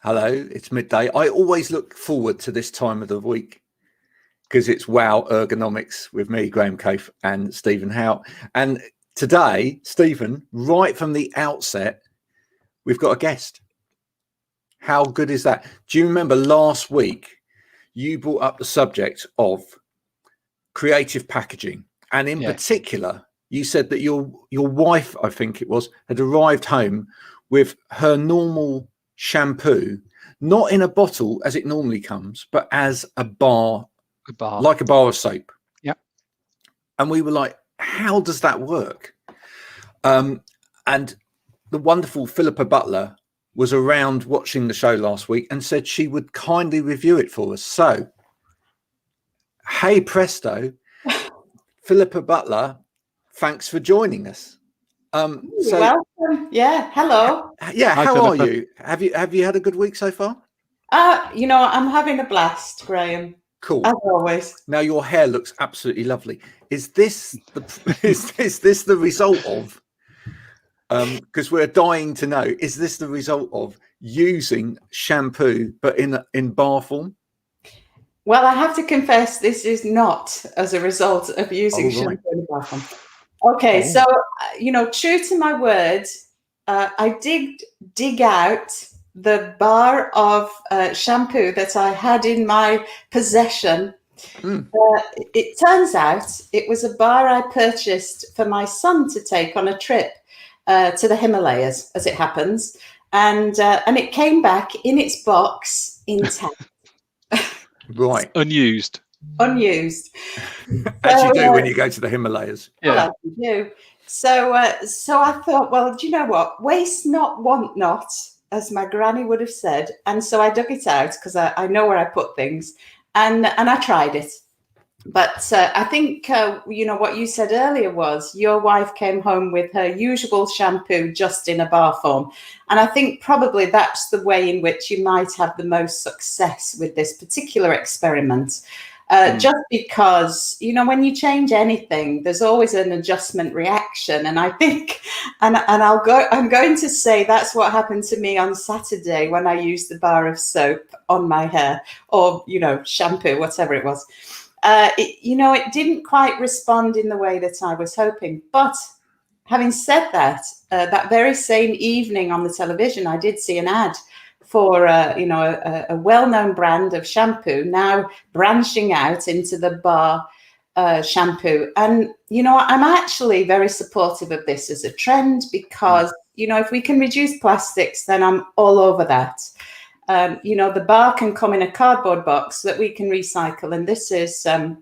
Hello, it's midday. I always look forward to this time of the week because it's Wow Ergonomics with me, Graham Cafe, and Stephen Howe. And today, Stephen, right from the outset, we've got a guest. How good is that? Do you remember last week you brought up the subject of creative packaging? And in particular, you said that your wife, I think it was, had arrived home with her normal shampoo, not in a bottle as it normally comes, but as a bar, like a bar of soap. Yep. And we were like, how does that work? And the wonderful Philippa Butler was around watching the show last week and said she would kindly review it for us. So, hey presto, Philippa Butler, thanks for joining us. Welcome. Yeah, hello. Yeah, Hi, how Philippa. are you? Have you had a good week so far? I'm having a blast, Graham. Cool. As always. Now your hair looks absolutely lovely. Is this the result of? Because we're dying to know. Is this the result of using shampoo, but in bar form? Well, I have to confess, this is not as a result of using Oh, right. shampoo in the bathroom. Okay, so true to my word, I did dig out the bar of shampoo that I had in my possession. It turns out it was a bar I purchased for my son to take on a trip to the Himalayas, as it happens, and it came back in its box intact. Right. Unused. As you do when you go to the Himalayas. Yeah. Well, you do. So I thought, well, do you know what? Waste not, want not, as my granny would have said. And so I dug it out because I know where I put things, and I tried it. But I think, what you said earlier was your wife came home with her usual shampoo just in a bar form. And I think probably that's the way in which you might have the most success with this particular experiment. Just because, when you change anything, there's always an adjustment reaction. And I think, I'm going to say that's what happened to me on Saturday when I used the bar of soap on my hair or, shampoo, whatever it was. It didn't quite respond in the way that I was hoping. But having said that, that very same evening on the television, I did see an ad for a well-known brand of shampoo now branching out into the bar shampoo. And, I'm actually very supportive of this as a trend because, if we can reduce plastics, then I'm all over that. The bar can come in a cardboard box that we can recycle. And this is, a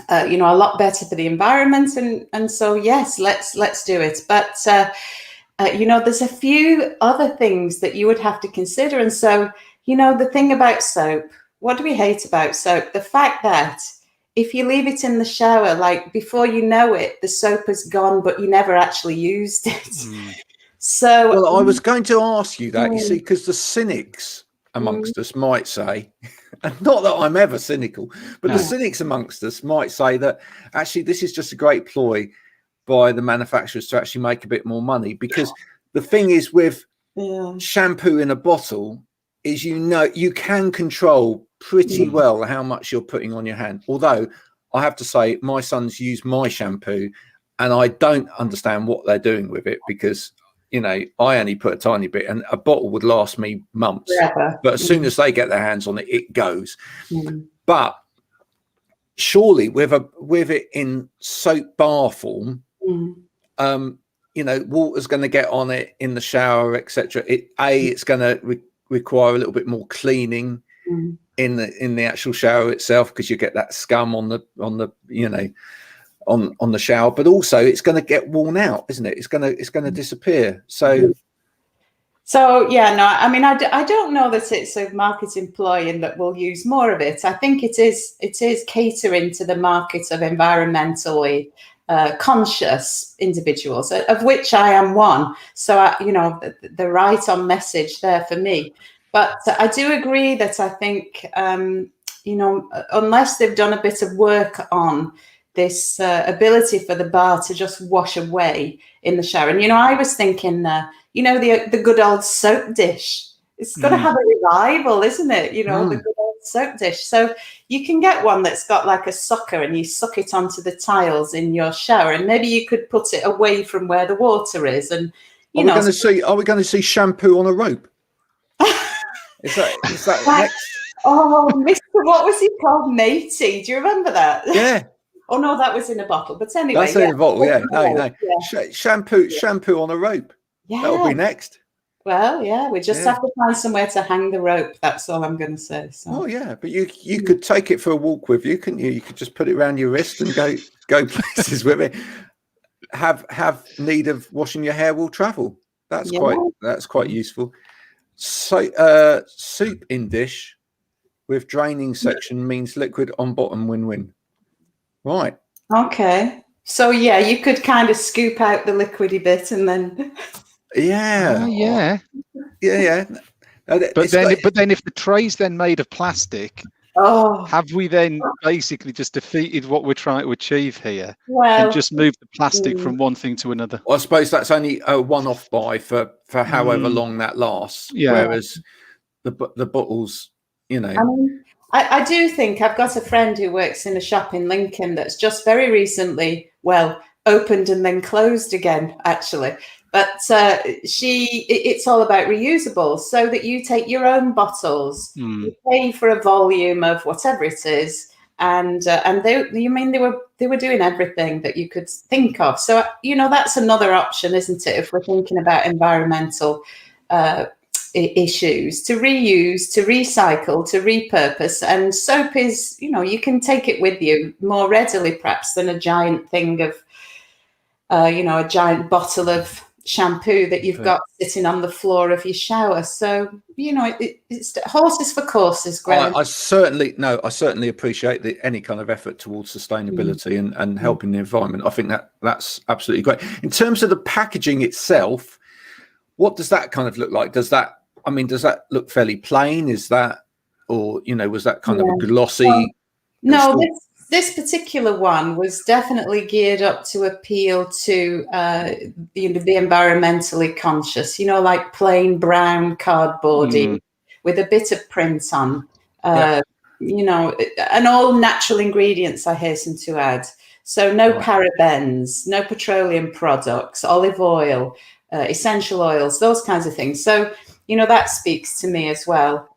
lot better for the environment. And so, yes, let's do it. But, there's a few other things that you would have to consider. And so, the thing about soap, what do we hate about soap? The fact that if you leave it in the shower, like before you know it, the soap is gone, but you never actually used it. So, well, I was going to ask you that, you see, because the cynics amongst us might say, and not that I'm ever cynical, but the cynics amongst us might say that actually this is just a great ploy by the manufacturers to actually make a bit more money, because the thing is with shampoo in a bottle is you can control pretty well how much you're putting on your hand. Although I have to say my sons use my shampoo and I don't understand what they're doing with it, because I only put a tiny bit and a bottle would last me months. But as soon as they get their hands on it, it goes. But surely with it in soap bar form, water's going to get on it in the shower, etc. It's going to require a little bit more cleaning in the actual shower itself, because you get that scum on the shower, but also it's going to get worn out, isn't it? It's going to disappear. So yeah, no, I mean, I don't know that it's a marketing ploy and that we'll use more of it. I think it is catering to the market of environmentally conscious individuals, of which I am one. So, the right on message there for me. But I do agree that I think, unless they've done a bit of work on this ability for the bar to just wash away in the shower. And, I was thinking, the good old soap dish It's got to have a revival, isn't it? You know, the good old soap dish. So you can get one that's got like a sucker, and you suck it onto the tiles in your shower, and maybe you could put it away from where the water is. And Are we going to see shampoo on a rope? Is that next? Oh, Mr. What was he called? Matey. Do you remember that? Yeah. Oh no, that was in a bottle. But anyway, That's in a bottle. Yeah. No. Yeah. Shampoo on a rope. Yeah. That'll be next. Well, yeah, we just have to find somewhere to hang the rope. That's all I'm going to say. So. Oh yeah, but you could take it for a walk with you, couldn't you? You could just put it around your wrist and go places with it. Have need of washing your hair will travel. That's quite useful. So soup in dish with draining section means liquid on bottom, win-win. Right. Okay. So yeah, you could kind of scoop out the liquidy bit and then. Yeah. But then if the tray's then made of plastic, have we then basically just defeated what we're trying to achieve here and just moved the plastic from one thing to another? Well, I suppose that's only a one-off buy for however long that lasts. Yeah. Whereas the bottles, you know. I mean, I do think I've got a friend who works in a shop in Lincoln that's just very recently, opened and then closed again, actually. But it's all about reusables, so that you take your own bottles, you pay for a volume of whatever it is, and they were doing everything that you could think of. So that's another option, isn't it? If we're thinking about environmental issues, to reuse, to recycle, to repurpose, and soap is you can take it with you more readily perhaps than a giant thing of a giant bottle of shampoo that you've got sitting on the floor of your shower. So it's horses for courses, Graham. I certainly appreciate any kind of effort towards sustainability and helping the environment. I think that's absolutely great. In terms of the packaging itself, what does that kind of look like? Does that look fairly plain? Is that, or was that kind of a glossy? No, this particular one was definitely geared up to appeal to the environmentally conscious, like plain brown cardboardy with a bit of print on, and all natural ingredients, I hasten to add. So no parabens, no petroleum products, olive oil, essential oils, those kinds of things. So, that speaks to me as well,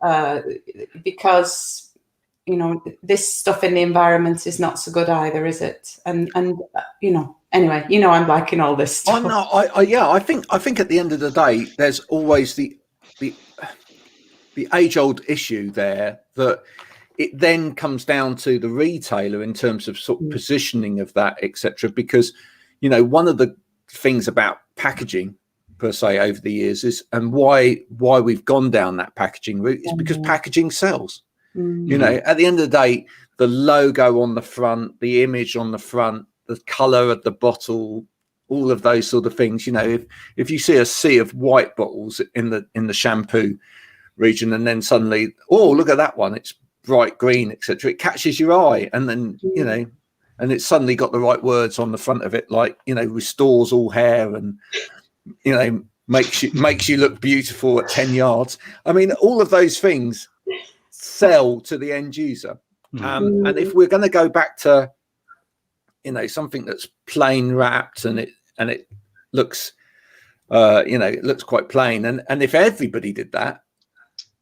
because this stuff in the environment is not so good either, is it? And anyway, I'm liking all this stuff. I think at the end of the day, there's always the age-old issue there, that it then comes down to the retailer in terms of sort of positioning of that, etc. Because one of the things about packaging per se over the years is, and why we've gone down that packaging route, is because packaging sells. At the end of the day, the logo on the front, the image on the front, the color of the bottle, all of those sort of things. If you see a sea of white bottles in the shampoo region, and then suddenly, look at that one, it's bright green, etc., it catches your eye, and then and it's suddenly got the right words on the front of it, like restores all hair, and makes you look beautiful at 10 yards. I mean, all of those things sell to the end user. And if we're going to go back to something that's plain wrapped and it looks it looks quite plain, and if everybody did that,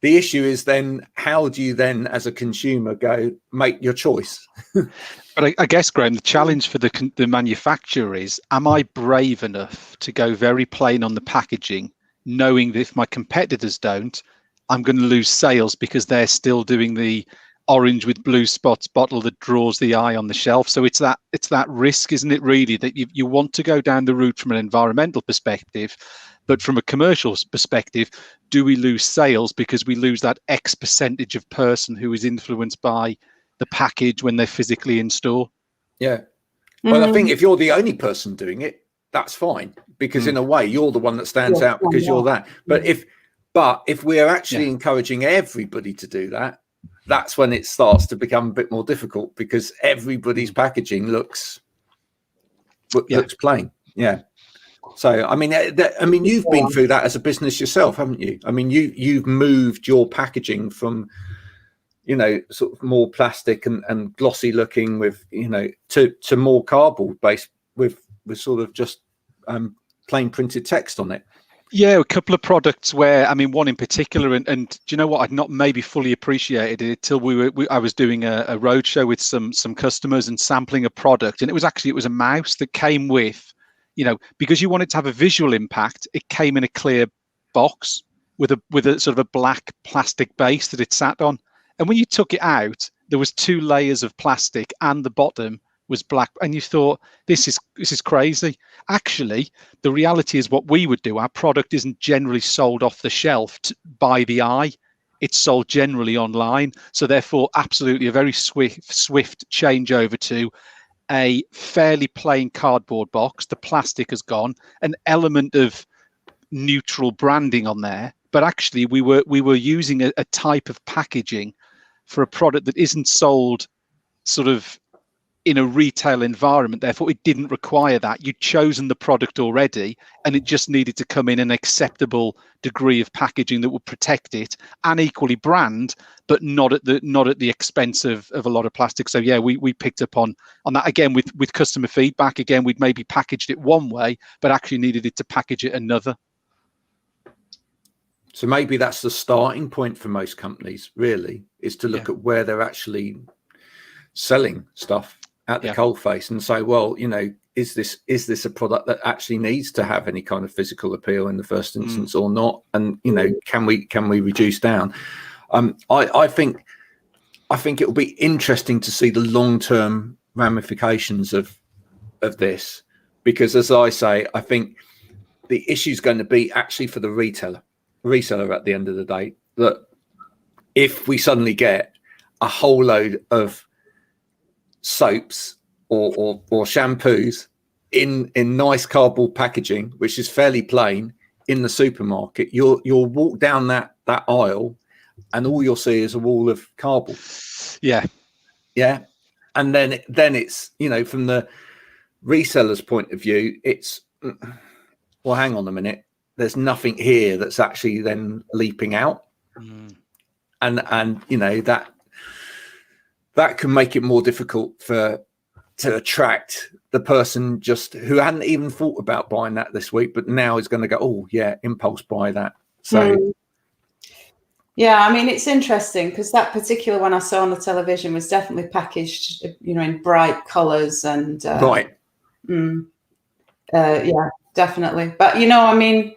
the issue is then, how do you then as a consumer go make your choice? But I guess, Graham, the challenge for the manufacturer is, am I brave enough to go very plain on the packaging, knowing that if my competitors don't, I'm going to lose sales because they're still doing the orange with blue spots bottle that draws the eye on the shelf. So it's that risk, isn't it, really, that you want to go down the route from an environmental perspective, but from a commercial perspective, do we lose sales because we lose that X percentage of person who is influenced by the package when they're physically in store? Yeah. Well, I think if you're the only person doing it, that's fine, because in a way you're the one that stands out because you're that. But if we're actually encouraging everybody to do that, that's when it starts to become a bit more difficult, because everybody's packaging looks plain. Yeah. So, I mean, you've been through that as a business yourself, haven't you? I mean, you've moved your packaging from, sort of more plastic and glossy looking with, to more cardboard based with sort of just plain printed text on it. Yeah, a couple of products where, I mean, one in particular, and do you know what? I'd not maybe fully appreciated it till I was doing a roadshow with some customers and sampling a product, and it was a mouse that came with, because you wanted to have a visual impact, it came in a clear box with a sort of a black plastic base that it sat on, and when you took it out, there was 2 layers of plastic, and the bottom was black, and you thought, this is crazy. Actually, the reality is what we would do. Our product isn't generally sold off the shelf by the eye. It's sold generally online. So therefore, absolutely a very swift changeover to a fairly plain cardboard box. The plastic has gone, an element of neutral branding on there, but actually we were using a type of packaging for a product that isn't sold sort of in a retail environment. Therefore, it didn't require that. You'd chosen the product already, and it just needed to come in an acceptable degree of packaging that would protect it and equally brand, but not at the expense of a lot of plastic. So yeah, we picked up on that again with customer feedback. Again, we'd maybe packaged it one way, but actually needed it to package it another. So maybe that's the starting point for most companies, really, is to look at where they're actually selling stuff at the coalface and say, well, is this a product that actually needs to have any kind of physical appeal in the first instance or not? And can we reduce down? I think it will be interesting to see the long-term ramifications of this, because as I say, I think the issue is going to be actually for the reseller at the end of the day, that if we suddenly get a whole load of soaps or shampoos in nice cardboard packaging, which is fairly plain, in the supermarket, you'll walk down that aisle and all you'll see is a wall of cardboard. Yeah And then it's, from the reseller's point of view, it's, well, hang on a minute, there's nothing here that's actually then leaping out. And that can make it more difficult to attract the person just who hadn't even thought about buying that this week, but now is going to go, oh yeah, impulse buy that. So yeah, I mean, it's interesting because that particular one I saw on the television was definitely packaged, in bright colors and right. Yeah, definitely. But I mean,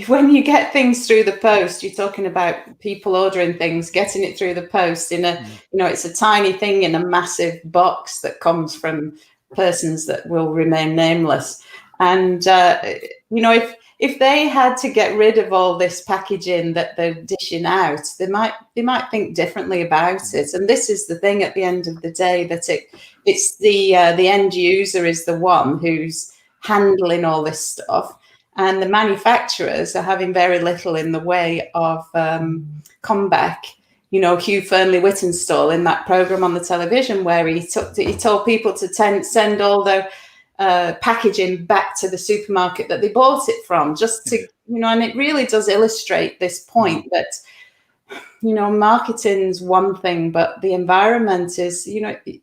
when you get things through the post, you're talking about people ordering things, getting it through the post in a, it's a tiny thing in a massive box that comes from persons that will remain nameless. And, if they had to get rid of all this packaging that they're dishing out, they might think differently about it. And this is the thing at the end of the day, that it's the end user is the one who's handling all this stuff. And the manufacturers are having very little in the way of comeback. Hugh Fernley-Whittenstall in that program on the television where he told people to send all their packaging back to the supermarket that they bought it from, just to, and it really does illustrate this point that, marketing's one thing, but the environment is,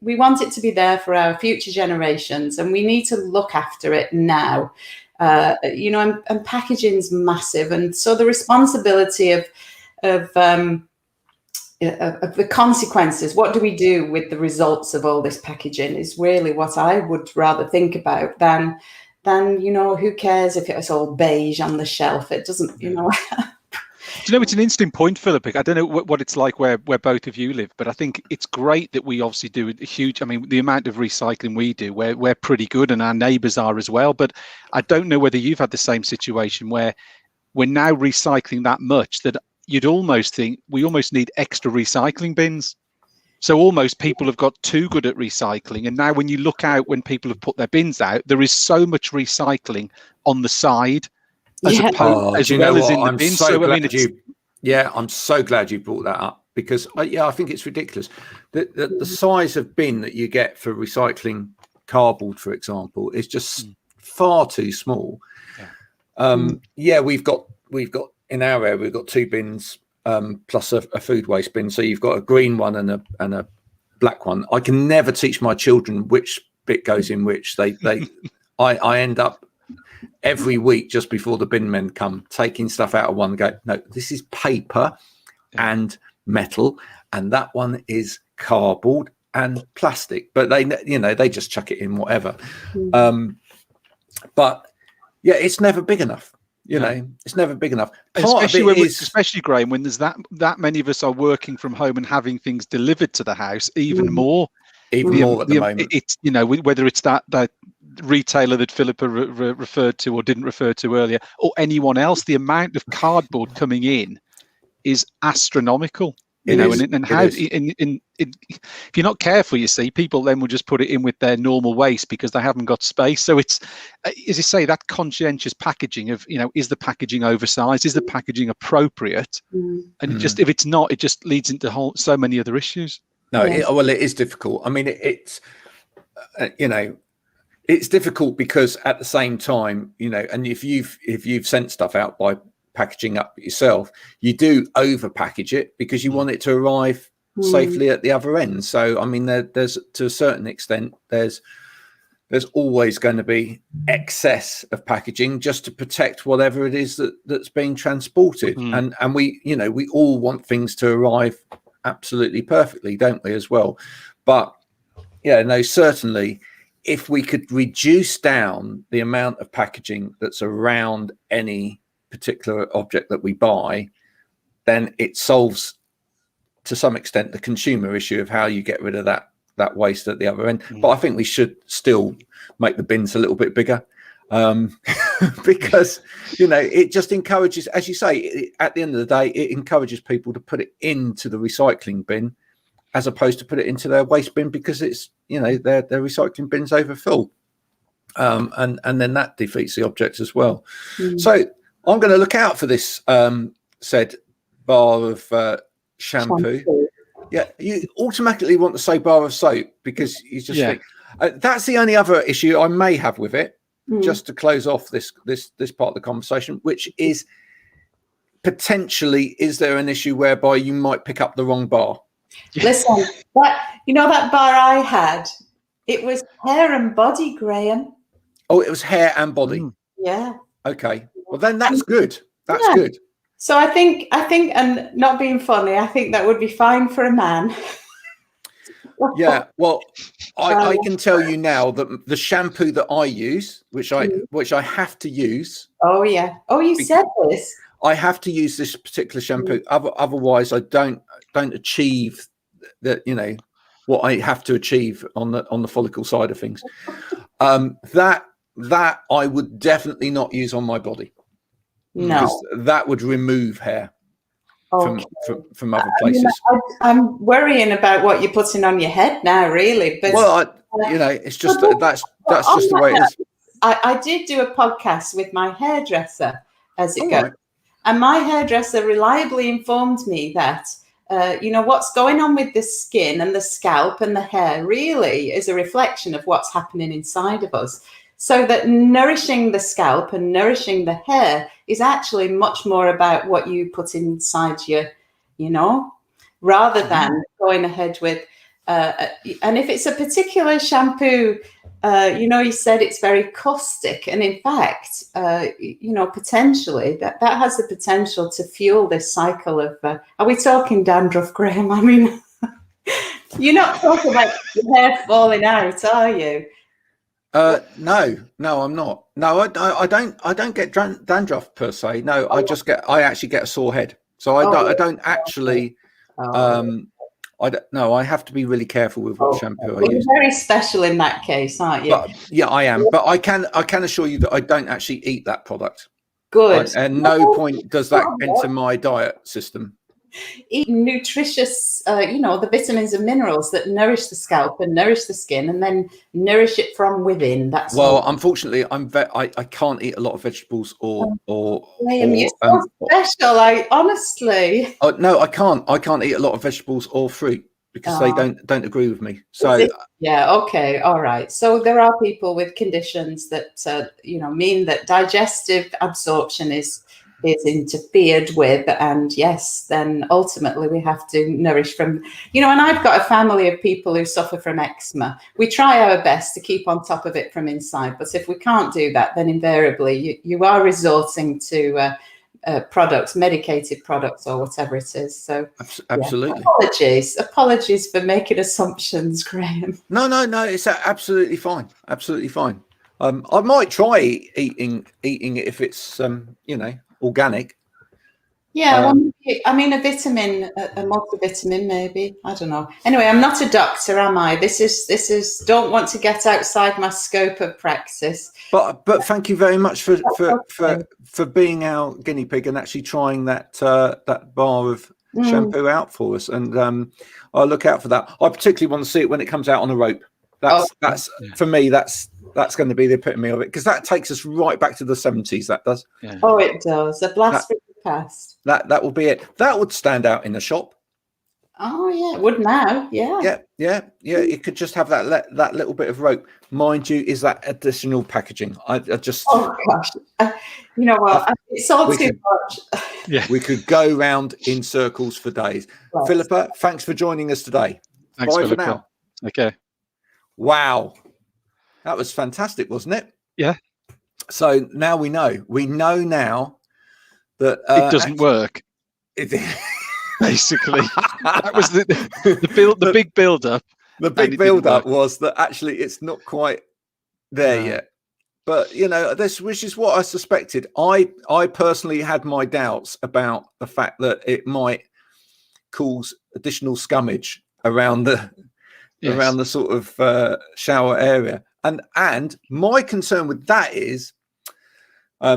we want it to be there for our future generations, and we need to look after it now. And packaging's massive, and so the responsibility of the consequences, what do we do with the results of all this packaging, is really what I would rather think about than who cares if it's all beige on the shelf. It doesn't, Do you know, it's an interesting point, Philip. I don't know what it's like where both of you live, but I think it's great that we obviously do a huge, the amount of recycling we do, we're pretty good, and our neighbours are as well. But I don't know whether you've had the same situation where we're now recycling that much that you'd almost think we almost need extra recycling bins. So almost people have got too good at recycling. And now when you look out, when people have put their bins out, there is so much recycling on the side as opposed as well as in the bin. I'm so glad you brought that up, because I think it's ridiculous. The size of bin that you get for recycling cardboard, for example, is just far too small. We've got in our area we've got 2 bins plus a food waste bin. So you've got a green one and a black one. I can never teach my children which bit goes in which. I end up every week just before the bin men come taking stuff out of one and go, no, this is paper and metal, and that one is cardboard and plastic. But they just chuck it in whatever. But yeah, it's never big enough. It's never big enough. Especially Graham, when there's that many of us are working from home and having things delivered to the house, even more at the moment. It's whether it's that retailer that Philippa referred to or didn't refer to earlier, or anyone else, the amount of cardboard coming in is astronomical. And how if you're not careful, you see, people then will just put it in with their normal waste because they haven't got space. So it's, as you say, that conscientious packaging of, is the packaging oversized? Is the packaging appropriate? And if it's not, it just leads into so many other issues. No, it is difficult. I mean, it's difficult because at the same time, and if you've sent stuff out by packaging up yourself, you do over package it because you want it to arrive safely at the other end. So I mean, there's to a certain extent there's always going to be excess of packaging just to protect whatever it is that's being transported. And we all want things to arrive absolutely perfectly, don't we, as well? But certainly if we could reduce down the amount of packaging that's around any particular object that we buy, then it solves to some extent the consumer issue of how you get rid of that waste at the other end. But I think we should still make the bins a little bit bigger, because it just encourages, as you say, at the end of the day, it encourages people to put it into the recycling bin as opposed to put it into their waste bin, because it's their recycling bin's overfull, and then that defeats the object as well. So I'm going to look out for this said bar of shampoo. Yeah, you automatically want to say bar of soap because you just think that's the only other issue I may have with it. Just to close off this part of the conversation, which is potentially, is there an issue whereby you might pick up the wrong bar? Listen, that bar I had, it was hair and body, Graham. Oh, it was hair and body. Yeah. Okay. Well, then that's good. That's good. So I think, and not being funny, I think that would be fine for a man. Yeah. Well, I can tell you now that the shampoo that I use, which I have to use. Oh yeah. Oh, you said this. I have to use this particular shampoo. Otherwise, I don't achieve that. What I have to achieve on the follicle side of things. That I would definitely not use on my body. No, because that would remove hair from other places. I'm worrying about what you're putting on your head now, really. But it's just that's just the way it is. I did do a podcast with my hairdresser as it goes, and my hairdresser reliably informed me that what's going on with the skin and the scalp and the hair really is a reflection of what's happening inside of us. So that nourishing the scalp and nourishing the hair is actually much more about what you put inside rather than going ahead with, and if it's a particular shampoo, you said it's very caustic. And in fact, potentially that has the potential to fuel this cycle of, are we talking dandruff, Graham? I mean, you're not talking about your hair falling out, are you? No, I'm not. No, I don't get dandruff per se. No, I actually get a sore head. So I don't actually, I have to be really careful with what shampoo I use. You're very special in that case, aren't you? But, yeah, I am. But I can assure you that I don't actually eat that product. Good. And no point does that enter my diet system. Eat nutritious, the vitamins and minerals that nourish the scalp and nourish the skin, and then nourish it from within. Unfortunately, I can't eat a lot of vegetables or. You're so special. Honestly. No, I can't. I can't eat a lot of vegetables or fruit. because they don't agree with me. So yeah, okay, all right. So there are people with conditions that mean that digestive absorption is interfered with, and yes, then ultimately we have to nourish from, and I've got a family of people who suffer from eczema. We try our best to keep on top of it from inside, but if we can't do that, then invariably you are resorting to products, medicated products, or whatever it is. So absolutely, apologies for making assumptions, Graham. No, it's absolutely fine. Absolutely fine. I might try eating it if it's organic. Yeah, well, I mean, a vitamin, a multivitamin, maybe. I don't know. Anyway, I'm not a doctor, am I? This is. Don't want to get outside my scope of praxis. But thank you very much for being our guinea pig and actually trying that bar of shampoo out for us. And I'll look out for that. I particularly want to see it when it comes out on a rope. That's for me. That's going to be the epitome of it, because that takes us right back to the 70s. That does. Yeah. Oh, it does. A blast from the past. That will be it. That would stand out in the shop. Oh yeah, it would now. Yeah. Yeah. You could just have that little bit of rope. Mind you, is that additional packaging? I just. Oh gosh, you know what? It's all too much. Yeah, we could go round in circles for days. Right. Philippa, thanks for joining us today. Thanks, Bye Philippa. for now. Okay. Wow, that was fantastic, wasn't it? Yeah. So now we know. We know now that it doesn't work. Basically, that was the big build up. The big build up was that actually it's not quite there yet. But which is what I suspected. I personally had my doubts about the fact that it might cause additional scummage around the sort of shower area. And my concern with that is,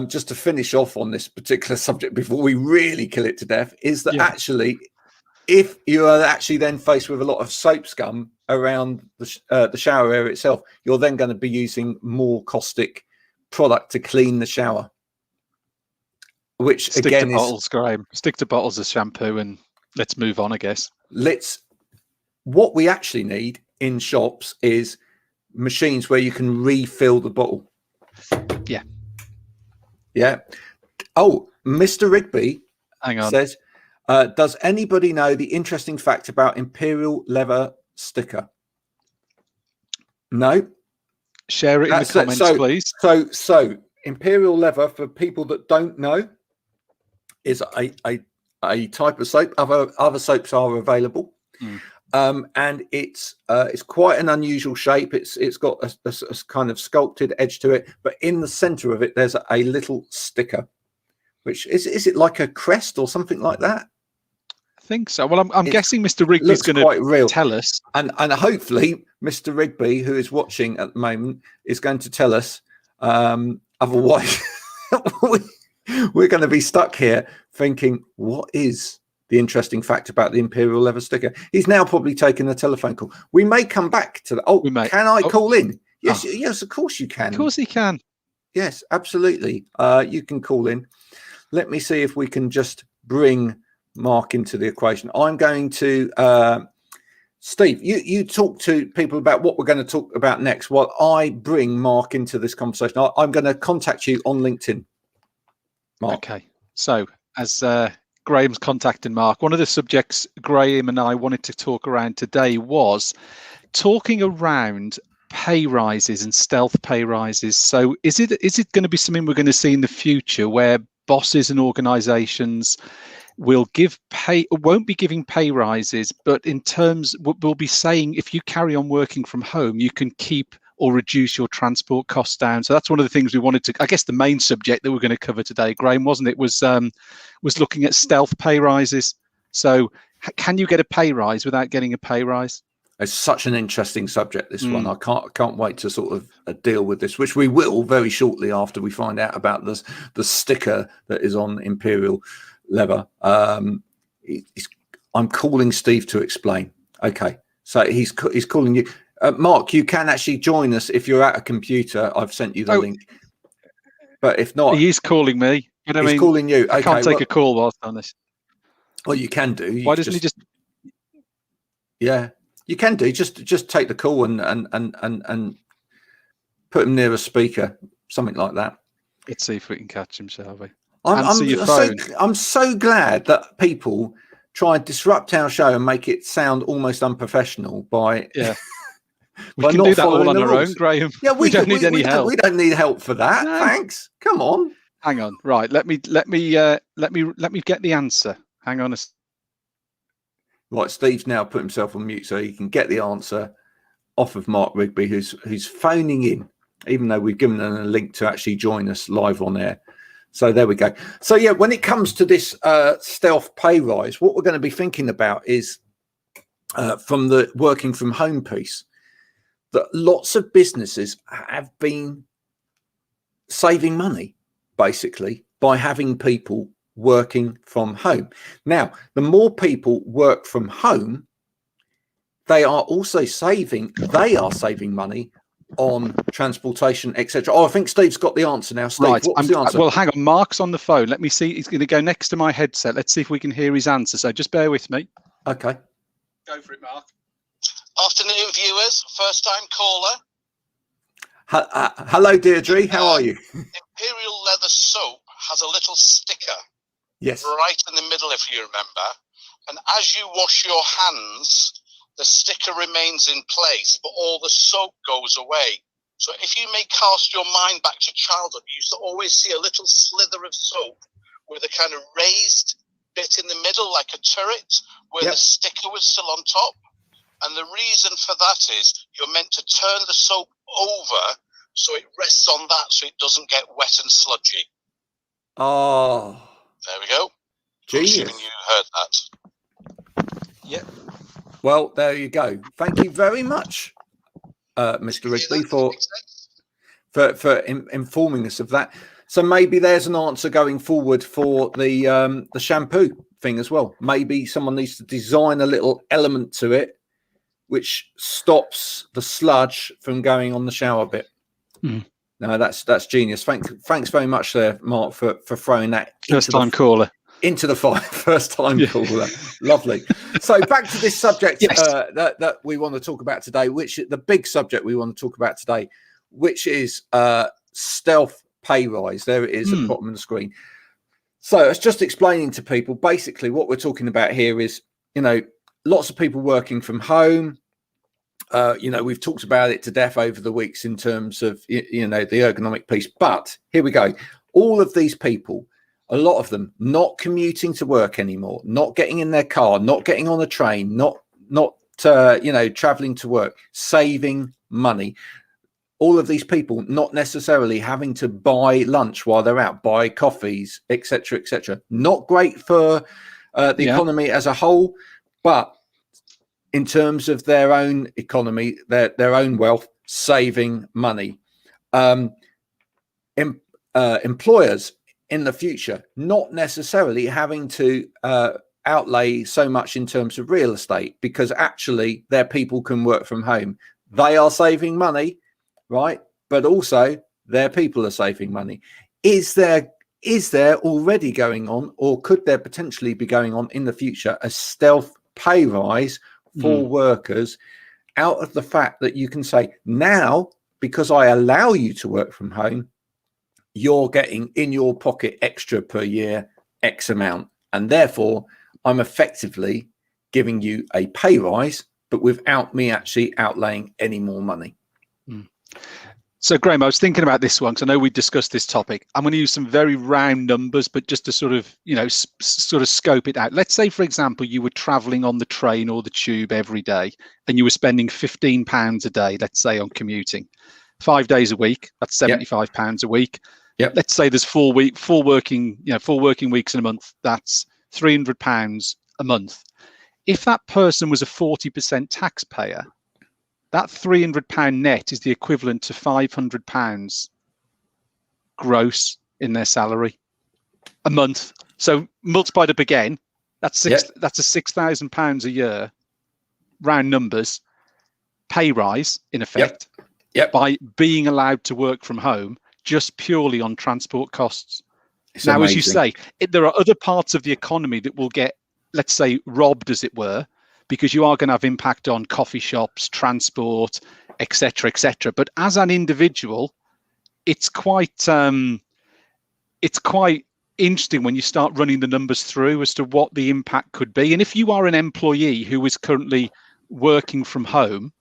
just to finish off on this particular subject before we really kill it to death, is that actually, if you are actually then faced with a lot of soap scum around the shower area itself, you're then going to be using more caustic product to clean the shower. Which stick again to bottles, Graham. Stick to bottles of shampoo and let's move on, I guess. What we actually need in shops is machines where you can refill the bottle. Yeah. Oh, Mr. Rigby says, does anybody know the interesting fact about Imperial leather sticker? No. Share it in the comments, please. So Imperial leather, for people that don't know, is a type of soap. Other soaps are available. And it's quite an unusual shape. It's got a kind of sculpted edge to it, but in the center of it there's a little sticker, which is it like a crest or something like that? I think so. Well, I'm guessing Mr. Rigby's going to tell us, and hopefully Mr. Rigby, who is watching at the moment, is going to tell us. Otherwise, we're going to be stuck here thinking, what is the interesting fact about the Imperial leather sticker? He's now probably taken a telephone call. We may come back to that. Can I call in? Yes, yes, of course you can. Of course he can. Yes, absolutely. You can call in. Let me see if we can just bring Mark into the equation. I'm going to Steve, you talk to people about what we're going to talk about next while I bring Mark into this conversation. I'm going to contact you on LinkedIn, Mark. Okay. So as Graham's contacting Mark, one of the subjects Graham and I wanted to talk around today was talking around pay rises and stealth pay rises. So is it going to be something we're going to see in the future where bosses and organizations won't be giving pay rises, but in terms we'll be saying, if you carry on working from home, you can keep or reduce your transport costs down. So that's one of the things we wanted to, I guess the main subject that we're going to cover today, Graham, wasn't it, was looking at stealth pay rises. So can you get a pay rise without getting a pay rise? It's such an interesting subject, this one. I can't wait to sort of deal with this, which we will very shortly after we find out about the sticker that is on Imperial leather. I'm calling Steve to explain. Okay, so he's calling you. Mark, you can actually join us if you're at a computer. I've sent you the link. But if not, he is calling me. But he's calling you. Okay, I can't take a call whilst on this. Well, you can do. Why doesn't he just? Yeah, you can do. Just take the call and put him near a speaker, something like that. Let's see if we can catch him, shall we? Answer your phone. I'm so glad that people try and disrupt our show and make it sound almost unprofessional by We can do that all on our rules. own, Graham. Yeah, we don't need any help. We don't need help for that. No. Thanks. Come on. Hang on. Right. Let me get the answer. Hang on. Right. Steve's now put himself on mute so he can get the answer off of Mark Rigby, who's phoning in, even though we've given them a link to actually join us live on air. So there we go. So yeah, when it comes to this stealth pay rise, what we're going to be thinking about is from the working from home piece, that lots of businesses have been saving money basically by having people working from home. Now, the more people work from home, they are saving money on transportation, etc. Oh, I think Steve's got the answer now. Steve, right. what's the answer? Well, hang on. Mark's on the phone. Let me see. He's going to go next to my headset. Let's see if we can hear his answer. So just bear with me. Okay. Go for it, Mark. Afternoon, viewers. First time caller. Hello, Deirdre. How are you? Imperial Leather Soap has a little sticker. Yes. Right in the middle, if you remember. And as you wash your hands, the sticker remains in place, but all the soap goes away. So if you may cast your mind back to childhood, you used to always see a little slither of soap with a kind of raised bit in the middle, like a turret, where the sticker was still on top. And the reason for that is you're meant to turn the soap over so it rests on that so it doesn't get wet and sludgy. Oh. There we go. Genius. Assuming you heard that. Yep. Well, there you go. Thank you very much, Mr. Rigby, for informing us of that. So maybe there's an answer going forward for the shampoo thing as well. Maybe someone needs to design a little element to it which stops the sludge from going on the shower bit. Mm. No, that's genius. Thanks very much there, Mark, for throwing that first time caller into the fire. First time caller. Lovely. So back to this subject that we want to talk about today, which the big subject we want to talk about today, which is stealth pay rise. There it is at the bottom of the screen. So it's just explaining to people basically what we're talking about here is, lots of people working from home. We've talked about it to death over the weeks in terms of, the ergonomic piece. But here we go. All of these people, a lot of them not commuting to work anymore, not getting in their car, not getting on a train, not traveling to work, saving money. All of these people not necessarily having to buy lunch while they're out, buy coffees, etc., etc. Not great for the economy as a whole, but in terms of their own economy, their own wealth, saving money. Employers in the future not necessarily having to outlay so much in terms of real estate because actually their people can work from home. They are saving money, right? But also their people are saving money. Is there already going on, or could there potentially be going on in the future, a stealth pay rise for workers out of the fact that you can say, now, because I allow you to work from home, you're getting in your pocket extra per year, X amount. And therefore, I'm effectively giving you a pay rise, but without me actually outlaying any more money. So, Graham, I was thinking about this one because I know we discussed this topic. I'm going to use some very round numbers, but just to sort of scope it out. Let's say, for example, you were traveling on the train or the tube every day and you were spending £15 a day, let's say, on commuting. 5 days a week, that's £75 a week. Yep. Let's say there's 4 working weeks in a month, that's £300 a month. If that person was a 40% taxpayer, that £300 net is the equivalent to £500 gross in their salary a month. So multiplied up again, that's a £6,000 a year, round numbers, pay rise in effect by being allowed to work from home just purely on transport costs. It's now, amazing. as you say, there are other parts of the economy that will get, let's say, robbed, as it were, because you are going to have impact on coffee shops, transport, etc., etc. But as an individual, it's quite interesting when you start running the numbers through as to what the impact could be. And if you are an employee who is currently working from home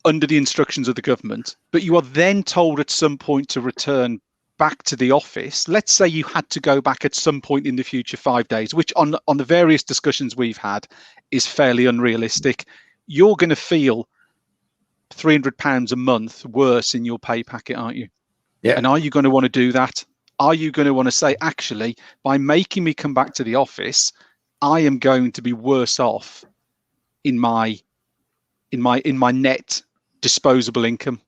under the instructions of the government, but you are then told at some point to return back to the office, let's say you had to go back at some point in the future 5 days, which on the various discussions we've had is fairly unrealistic, you're going to feel £300 a month worse in your pay packet, aren't you? Yeah. And are you going to want to do that? Are you going to want to say, actually, by making me come back to the office, I am going to be worse off in my net disposable income?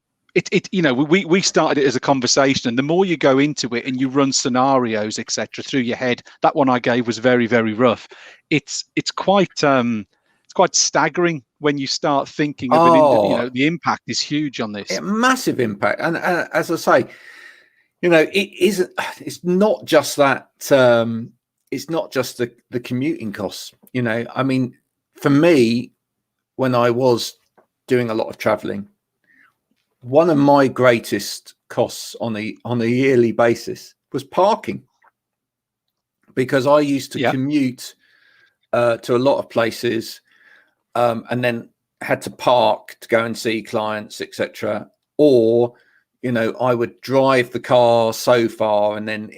We started it as a conversation, and the more you go into it and you run scenarios, etc., through your head, that one I gave was very, very rough. It's quite staggering when you start thinking of the impact is huge on this. Massive impact, and as I say, it's not just that. It's not just the commuting costs. I mean, for me, when I was doing a lot of traveling, one of my greatest costs on a yearly basis was parking, because I used to commute to a lot of places, and then had to park to go and see clients, etc. Or I would drive the car so far, and then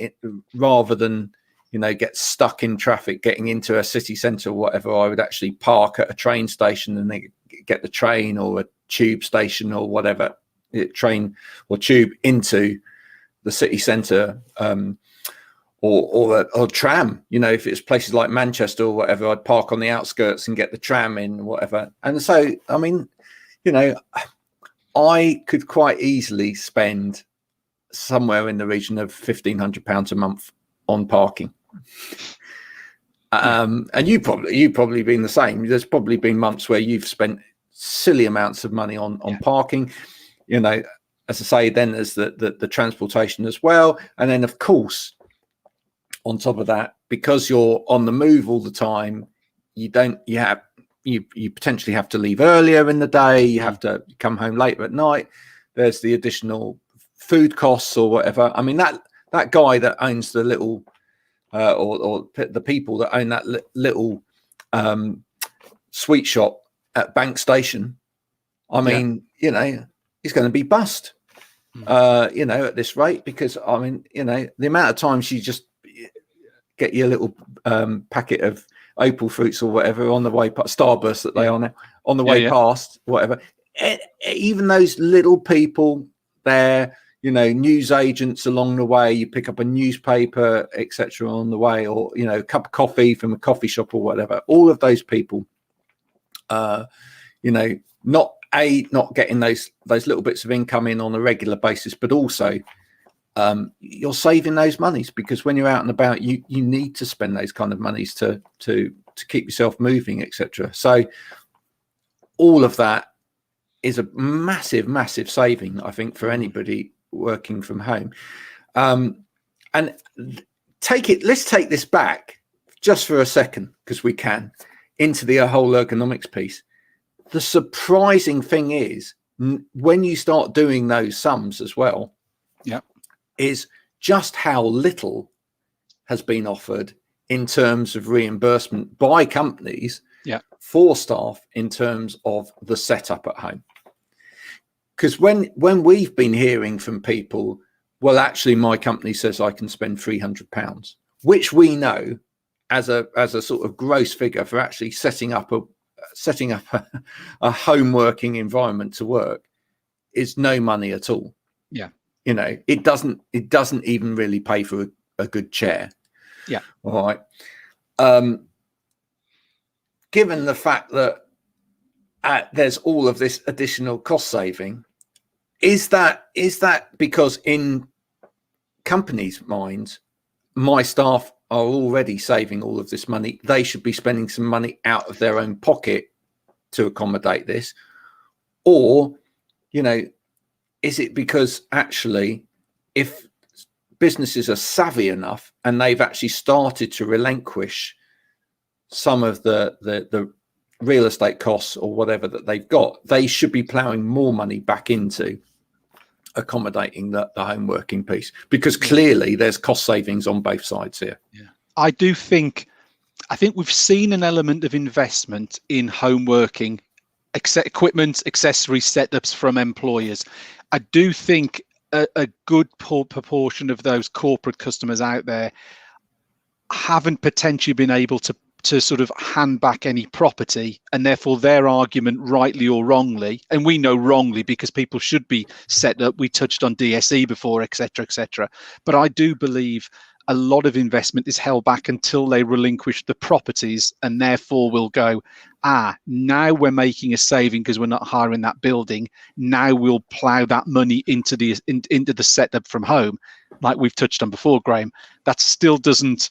rather than get stuck in traffic getting into a city centre or whatever, I would actually park at a train station and then get the train or a tube station or whatever, train or tube into the city centre, or tram. If it's places like Manchester or whatever, I'd park on the outskirts and get the tram in, whatever. And so, I mean, I could quite easily spend somewhere in the region of £1,500 a month on parking. And you've probably been the same. There's probably been months where you've spent silly amounts of money on parking. As I say, then there's the transportation as well, and then of course, on top of that, because you're on the move all the time, you potentially have to leave earlier in the day. You have to come home later at night. There's the additional food costs or whatever. I mean, that guy that owns the little, or the people that own that little sweet shop at Bank Station, I mean, he's going to be bust, at this rate, because I mean, the amount of times you just get your little packet of Opal fruits or whatever on the way past, Starburst that they are now, on the way past, whatever. Even those little people there, news agents along the way, you pick up a newspaper, etc. on the way, or, a cup of coffee from a coffee shop or whatever. All of those people, not getting those little bits of income in on a regular basis, but also you're saving those monies, because when you're out and about, you need to spend those kind of monies to keep yourself moving, etc. So all of that is a massive saving, I think, for anybody working from home. And let's take this back just for a second, because we can, into the whole ergonomics piece. The surprising thing is, when you start doing those sums as well, is just how little has been offered in terms of reimbursement by companies for staff in terms of the setup at home. Because when we've been hearing from people, well, actually, my company says I can spend £300, which we know as a sort of gross figure for actually setting up a home working environment to work, is no money at all. It doesn't even really pay for a good chair. All right. Given the fact that there's all of this additional cost saving, is that because in companies' minds, my staff are already saving all of this money, they should be spending some money out of their own pocket to accommodate this? Or, is it because actually, if businesses are savvy enough and they've actually started to relinquish some of the real estate costs or whatever that they've got, they should be ploughing more money back into accommodating the home working piece, because clearly there's cost savings on both sides here. Yeah, I think we've seen an element of investment in home working, equipment, accessories, setups from employers. I do think a good proportion of those corporate customers out there haven't potentially been able to sort of hand back any property, and therefore their argument, rightly or wrongly, and we know wrongly because people should be set up, we touched on DSE before, etc., but I do believe a lot of investment is held back until they relinquish the properties, and therefore will go, now we're making a saving because we're not hiring that building, now we'll plough that money into the setup from home, like we've touched on before, Graham. That still doesn't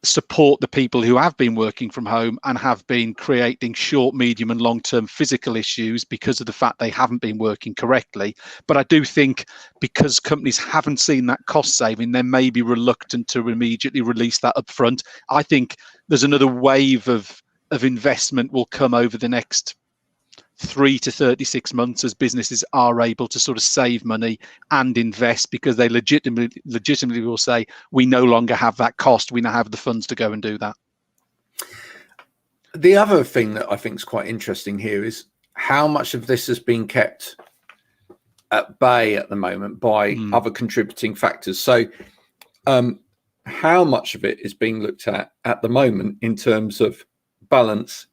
support the people who have been working from home and have been creating short, medium and long-term physical issues because of the fact they haven't been working correctly. But I do think because companies haven't seen that cost saving, they may be reluctant to immediately release that upfront. I think there's another wave of investment will come over the next 3 to 36 months as businesses are able to sort of save money and invest, because they legitimately will say, we no longer have that cost, we now have the funds to go and do that. The other thing that I think is quite interesting here is how much of this has been kept at bay at the moment by other contributing factors. So how much of it is being looked at the moment in terms of balance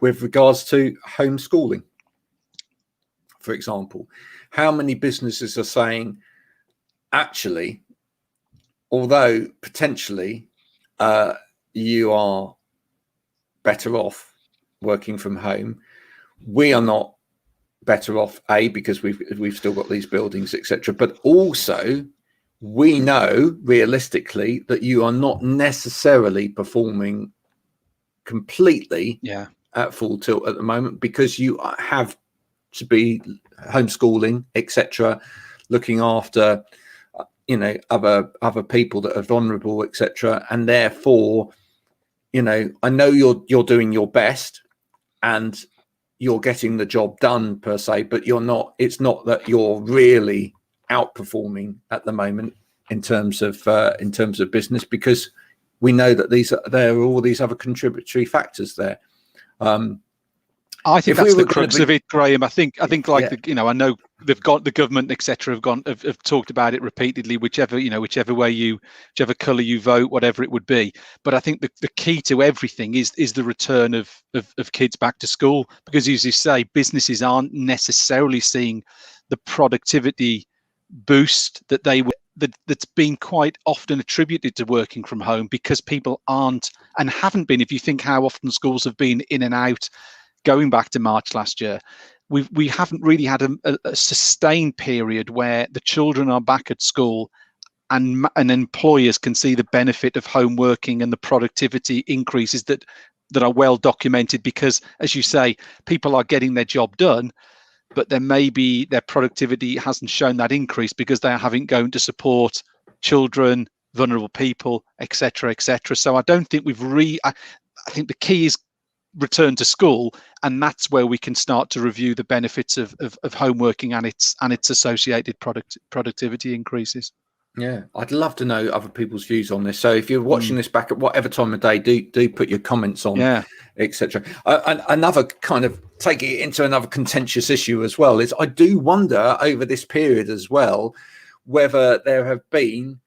with regards to homeschooling, for example? How many businesses are saying, actually, although potentially you are better off working from home, we are not better off, because we've still got these buildings, etc., but also we know realistically that you are not necessarily performing completely at full tilt at the moment, because you have to be homeschooling, etc., looking after other people that are vulnerable, etc., and therefore I know you're doing your best and you're getting the job done per se, but it's not that you're really outperforming at the moment in terms of business, because we know that there are all these other contributory factors there. I think that's the crux of it, Graham. I think like I know they've got the government, etc., have talked about it repeatedly. Whichever colour you vote, whatever it would be. But I think the key to everything is the return of kids back to school, because as you say, businesses aren't necessarily seeing the productivity boost that's been quite often attributed to working from home, because people aren't and haven't been. If you think how often schools have been in and out, going back to March last year, we haven't really had a sustained period where the children are back at school and employers can see the benefit of home working and the productivity increases that are well documented, because as you say, people are getting their job done, but then maybe their productivity hasn't shown that increase because they are having going to support children, vulnerable people, etc., etc. So I don't think I think the key is return to school, and that's where we can start to review the benefits of home working and its associated productivity increases. Yeah, I'd love to know other people's views on this. So if you're watching this back at whatever time of day, do put your comments on, etc. And another kind of taking it into another contentious issue as well is I do wonder over this period as well whether there have been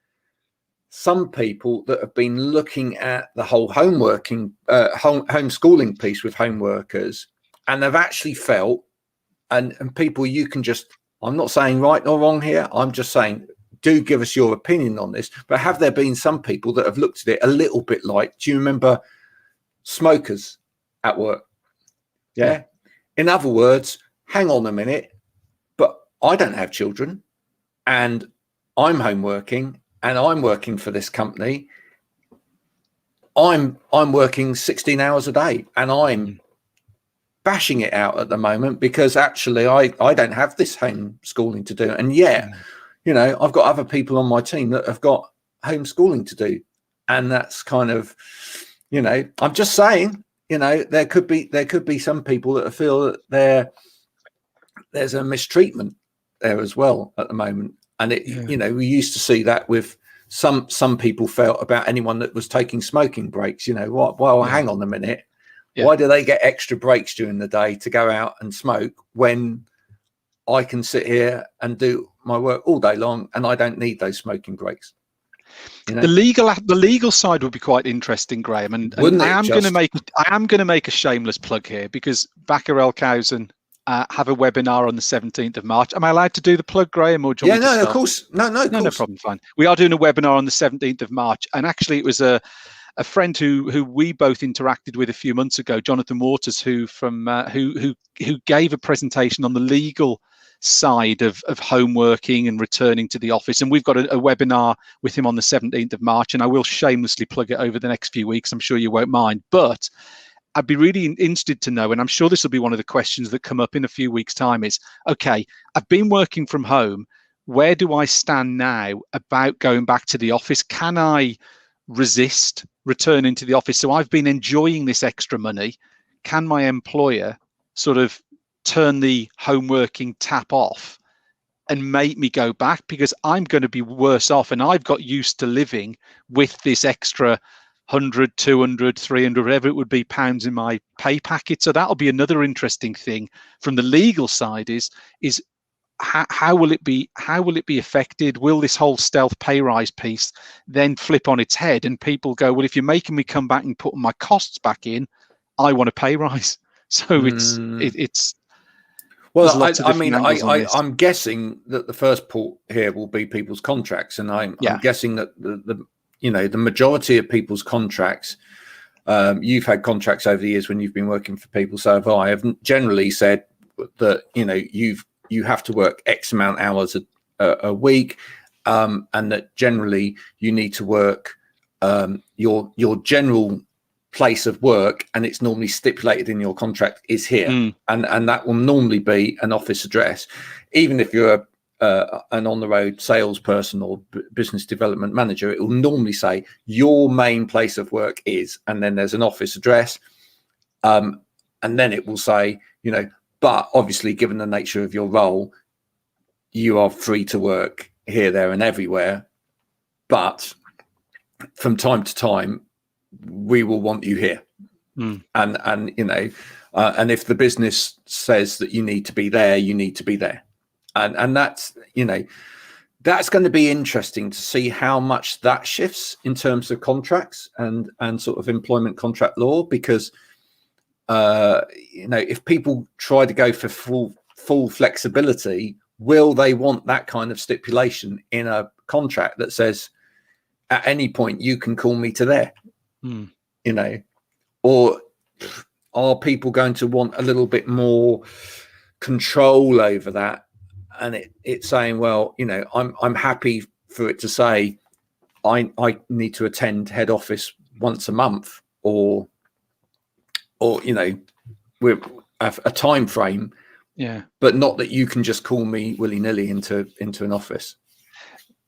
some people that have been looking at the whole homeschooling piece with home workers, and they've actually felt, and people, you can just, I'm not saying right or wrong here, I'm just saying, do give us your opinion on this, but have there been some people that have looked at it a little bit like, do you remember smokers at work? Yeah. In other words, hang on a minute, but I don't have children and I'm home working and I'm working for this company. I'm working 16 hours a day and I'm bashing it out at the moment because actually I don't have this homeschooling to do. And yet, I've got other people on my team that have got homeschooling to do. And that's kind of, I'm just saying, there could be some people that feel that there's a mistreatment there as well at the moment. And we used to see that with some people felt about anyone that was taking smoking breaks. Hang on a minute. Yeah. Why do they get extra breaks during the day to go out and smoke when I can sit here and do my work all day long and I don't need those smoking breaks? The legal side would be quite interesting, Graham, and I am going to make a shameless plug here, because Bacher Elkhausen have a webinar on the 17th of March. Am I allowed to do the plug, Graham, or do you want me to start? Of course. No problem. Fine. We are doing a webinar on the 17th of March, and actually it was a friend who we both interacted with a few months ago, Jonathan Waters, who gave a presentation on the legal side of home working and returning to the office, and we've got a webinar with him on the 17th of March, and I will shamelessly plug it over the next few weeks. I'm sure you won't mind, but I'd be really interested to know, and I'm sure this will be one of the questions that come up in a few weeks' time, is, okay, I've been working from home. Where do I stand now about going back to the office? Can I resist returning to the office? So I've been enjoying this extra money. Can my employer sort of turn the home working tap off and make me go back? Because I'm going to be worse off, and I've got used to living with this extra 100, 200, 300, whatever it would be, pounds in my pay packet. So that'll be another interesting thing from the legal side, is how will it be affected? Will this whole stealth pay rise piece then flip on its head, and people go, well, if you're making me come back and put my costs back in, I want a pay rise. So it's well, I'm guessing that the first port here will be people's contracts, and I'm guessing that the majority of people's contracts, you've had contracts over the years when you've been working for people, so have I, have generally said that you have to work X amount of hours a week, and that generally you need to work your general place of work, and it's normally stipulated in your contract, is here, and that will normally be an office address. Even if you're an on-the-road salesperson or business development manager, it will normally say your main place of work is, and then there's an office address, and then it will say, but obviously, given the nature of your role, you are free to work here, there, and everywhere, but from time to time we will want you here. And if the business says that you need to be there, you need to be there. And that's going to be interesting to see how much that shifts in terms of contracts and sort of employment contract law, because if people try to go for full flexibility, will they want that kind of stipulation in a contract that says at any point you can call me to there? Or are people going to want a little bit more control over that? And it's saying, well, I'm happy for it to say I need to attend head office once a month, or with a time frame, but not that you can just call me willy-nilly into an office.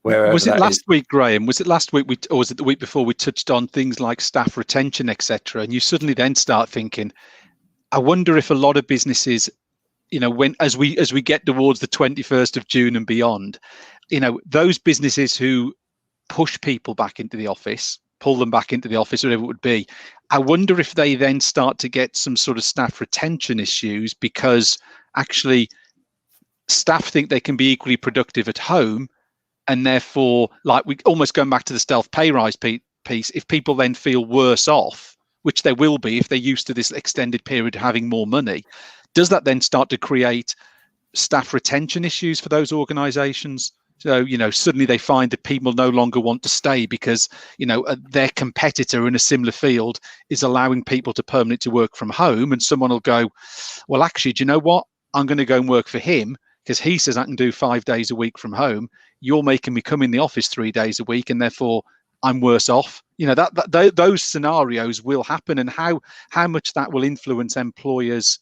Was it last week, Graham? Was it last week, or was it the week before, we touched on things like staff retention, etc.? And you suddenly then start thinking, I wonder if a lot of businesses, as we get towards the 21st of June and beyond, those businesses who push people back into the office, pull them back into the office, whatever it would be, I wonder if they then start to get some sort of staff retention issues, because actually staff think they can be equally productive at home. And therefore, like, we almost going back to the stealth pay rise piece, if people then feel worse off, which they will be if they're used to this extended period of having more money, does that then start to create staff retention issues for those organizations? So, suddenly they find that people no longer want to stay because, their competitor in a similar field is allowing people to permanently work from home, and someone will go, well, actually, do you know what? I'm going to go and work for him because he says I can do 5 days a week from home. You're making me come in the office 3 days a week, and therefore I'm worse off. Those scenarios will happen, and how much that will influence employers'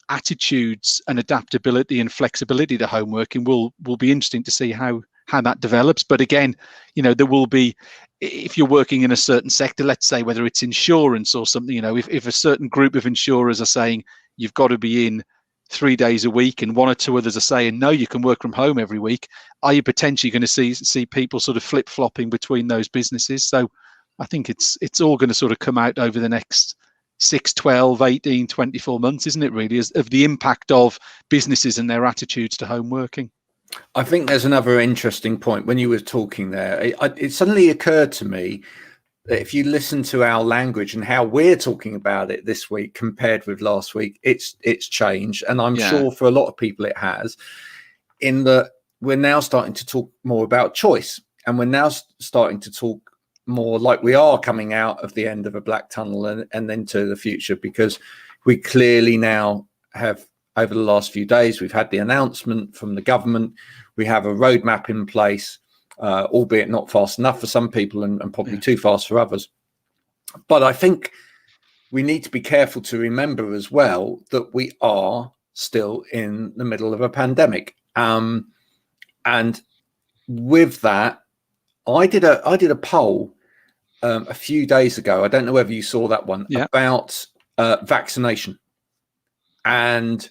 attitudes and adaptability and flexibility to home working will be interesting to see how that develops. But again, there will be, if you're working in a certain sector, let's say whether it's insurance or something, if a certain group of insurers are saying you've got to be in 3 days a week, and one or two others are saying no, you can work from home every week, are you potentially going to see people sort of flip-flopping between those businesses? So I think it's all going to sort of come out over the next 6, 12, 18, 24 months, isn't it, really, of the impact of businesses and their attitudes to home working. I think there's another interesting point when you were talking there. It suddenly occurred to me that if you listen to our language and how we're talking about it this week compared with last week, it's changed. And I'm sure for a lot of people it has, in that we're now starting to talk more about choice. And we're now starting to talk more like we are coming out of the end of a black tunnel and into the future, because we clearly now have, over the last few days, we've had the announcement from the government. We have a roadmap in place, albeit not fast enough for some people and probably too fast for others. But I think we need to be careful to remember as well that we are still in the middle of a pandemic. And with that, I did a poll a few days ago. I don't know whether you saw that one, about vaccination, and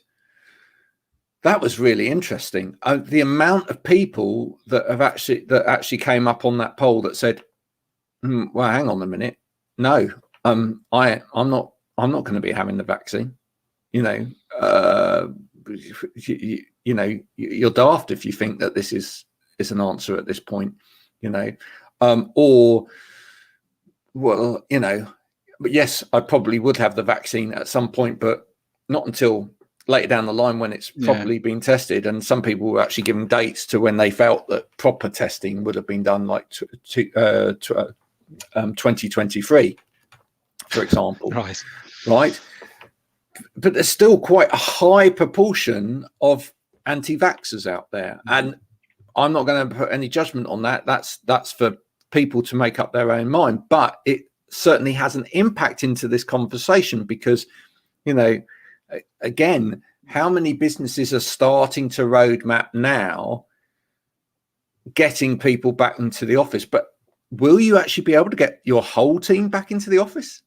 that was really interesting. The amount of people that actually came up on that poll that said, "Well, hang on a minute, no, I'm not going to be having the vaccine." You're daft if you think that this is an answer at this point. But yes, I probably would have the vaccine at some point, but not until later down the line when it's properly been tested. And some people were actually giving dates to when they felt that proper testing would have been done, like 2023, for example. Right. But there's still quite a high proportion of anti-vaxxers out there. And I'm not going to put any judgment on that. That's for people to make up their own mind. But it certainly has an impact into this conversation because, again, how many businesses are starting to roadmap now getting people back into the office? But will you actually be able to get your whole team back into the office?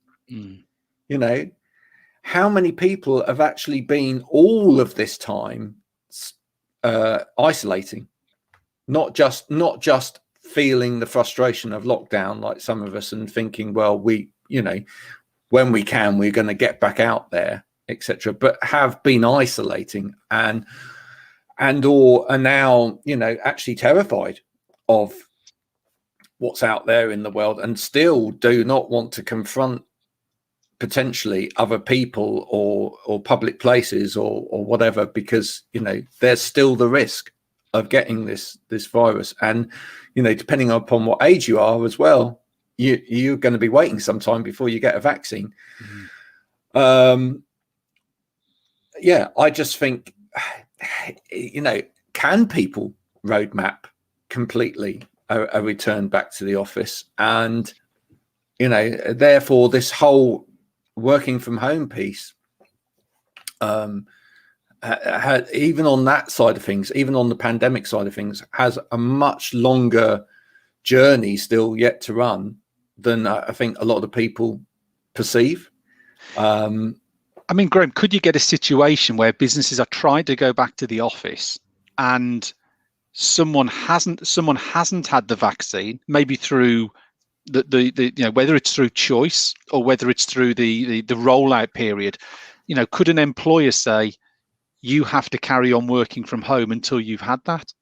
How many people have actually been all of this time isolating, not just feeling the frustration of lockdown like some of us and thinking, well, when we can, we're going to get back out there, etc., but have been isolating and or are now actually terrified of what's out there in the world and still do not want to confront potentially other people or public places or whatever, because there's still the risk of getting this virus. And depending upon what age you are as well, you're going to be waiting some time before you get a vaccine. I just think can people roadmap completely a return back to the office? And therefore this whole working from home piece, even on that side of things, even on the pandemic side of things, has a much longer journey still yet to run than I think a lot of people perceive. I mean, Graham, could you get a situation where businesses are trying to go back to the office and someone hasn't had the vaccine, maybe through the whether it's through choice or whether it's through the rollout period, could an employer say you have to carry on working from home until you've had that?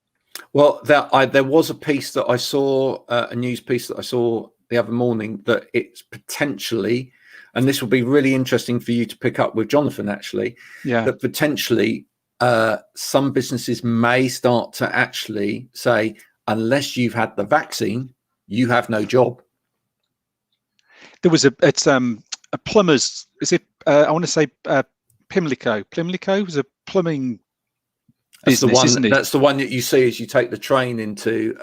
Well, there was a piece that I saw, a news piece that I saw the other morning, that it's potentially, and this will be really interesting for you to pick up with Jonathan, actually, that potentially some businesses may start to actually say, unless you've had the vaccine, you have no job. There was a plumber's, is it, I want to say Pimlico. Pimlico was a plumbing business, isn't it? That's the one that you see as you take the train into,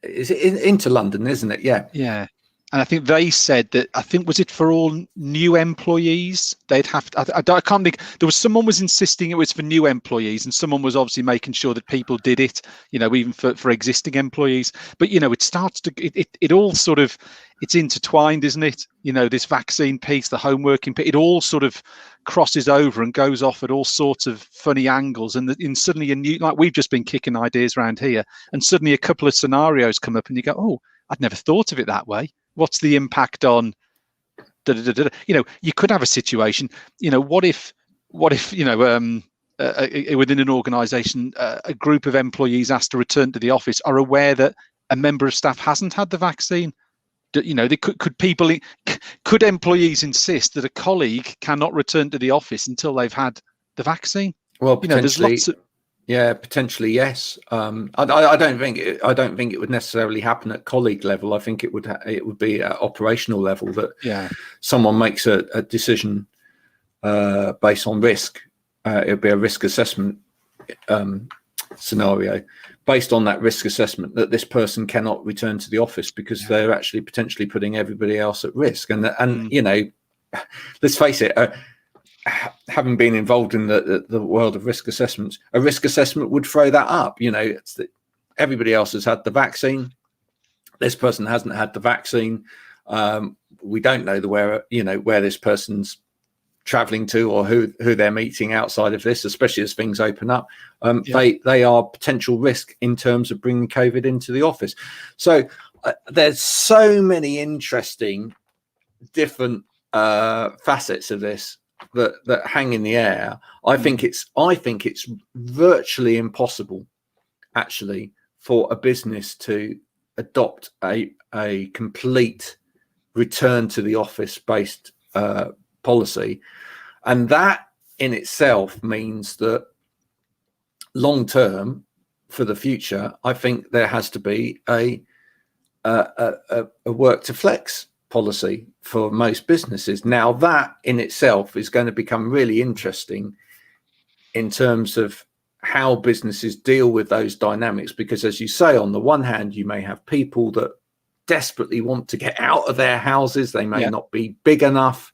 is it into London, isn't it? Yeah. And I think they said that, I think, was it for all new employees? They'd have to, I can't think, there was someone was insisting it was for new employees, and someone was obviously making sure that people did it, even for existing employees. But, it starts to, it all sort of, it's intertwined, isn't it? This vaccine piece, the homeworking piece, it all sort of crosses over and goes off at all sorts of funny angles. And suddenly like we've just been kicking ideas around here, and suddenly a couple of scenarios come up and you go, oh, I'd never thought of it that way. What's the impact on you could have a situation, what if within an organization, a group of employees asked to return to the office are aware that a member of staff hasn't had the vaccine. They could employees insist that a colleague cannot return to the office until they've had the vaccine? Well, there's lots of, yeah, potentially, yes. I don't think it would necessarily happen at colleague level. I think it would be at operational level that someone makes a decision based on risk. It would be a risk assessment scenario. Based on that risk assessment, that this person cannot return to the office because they're actually potentially putting everybody else at risk. And let's face it. Having been involved in the world of risk assessments, a risk assessment would throw that up. It's that everybody else has had the vaccine. This person hasn't had the vaccine. We don't know where this person's traveling to or who they're meeting outside of this, especially as things open up. They are potential risk in terms of bringing COVID into the office. So there's so many interesting different facets of this that hang in the air. I think it's virtually impossible, actually, for a business to adopt a complete return to the office based policy, and that in itself means that long term, for the future, I think there has to be a work to flex policy for most businesses. Now that in itself is going to become really interesting in terms of how businesses deal with those dynamics, because as you say, on the one hand, you may have people that desperately want to get out of their houses. They may not be big enough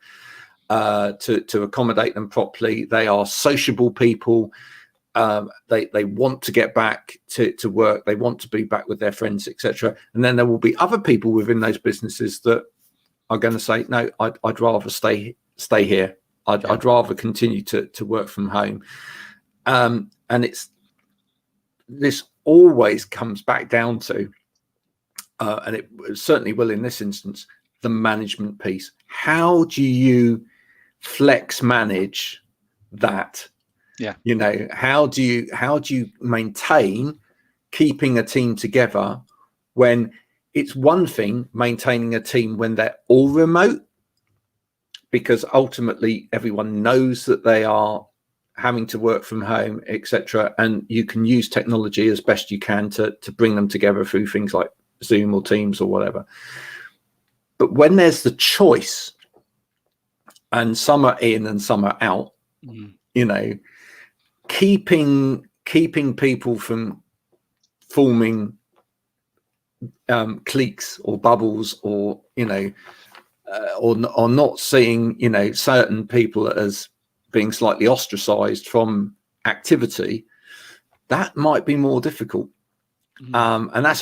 to accommodate them properly. They are sociable people. They want to get back to work. They want to be back with their friends, etc. And then there will be other people within those businesses that are going to say, no, I'd rather stay here. I'd rather continue to work from home. And this always comes back down to, and it certainly will in this instance, the management piece. How do you flex manage that? How do you maintain keeping a team together when it's one thing maintaining a team when they're all remote, because ultimately everyone knows that they are having to work from home, etc. And you can use technology as best you can to bring them together through things like Zoom or Teams or whatever. But when there's the choice and some are in and some are out, keeping people from forming cliques or bubbles, or or not seeing certain people as being slightly ostracized from activity, that might be more difficult. And that's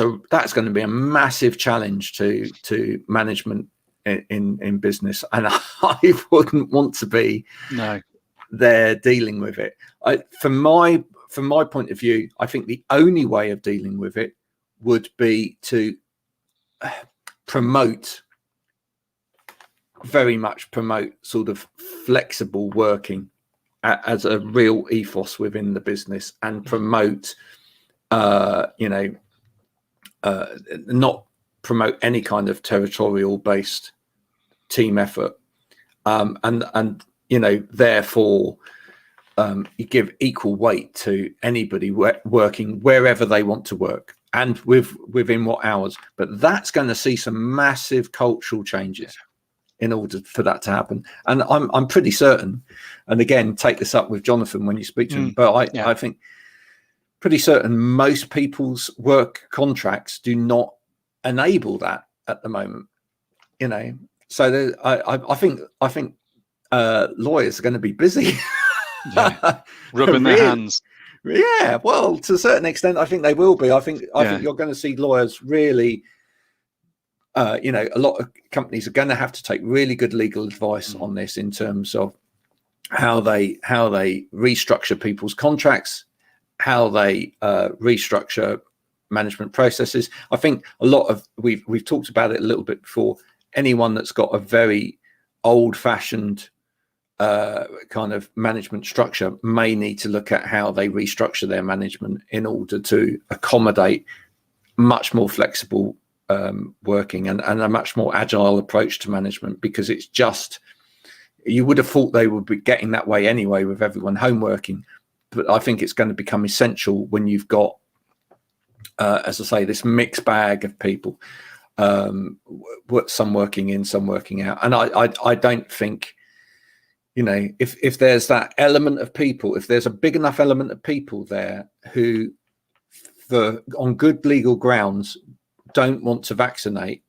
going to be a massive challenge to management in business, and I wouldn't want to be there dealing with it. From my point of view, I think the only way of dealing with it would be to very much promote sort of flexible working as a real ethos within the business, and promote not promote any kind of territorial based team effort, and therefore you give equal weight to anybody working wherever they want to work and within what hours. But that's going to see some massive cultural changes in order for that to happen. And I'm pretty certain, and again, take this up with Jonathan when you speak to him, but I think pretty certain most people's work contracts do not enable that at the moment. you know, so I think lawyers are going to be busy. Rubbing their hands. Yeah, well, to a certain extent, I think they will be. I think you're going to see lawyers really. A lot of companies are going to have to take really good legal advice on this in terms of how they restructure people's contracts, how they restructure management processes. I think a lot of we've talked about it a little bit before. Anyone that's got a very old-fashioned kind of management structure may need to look at how they restructure their management in order to accommodate much more flexible working and a much more agile approach to management, because it's just, you would have thought they would be getting that way anyway with everyone home working, but I think it's going to become essential when you've got as I say, this mixed bag of people, some working in, some working out. And I don't think, if there's that element of people, if there's a big enough element of people there who, on good legal grounds, don't want to vaccinate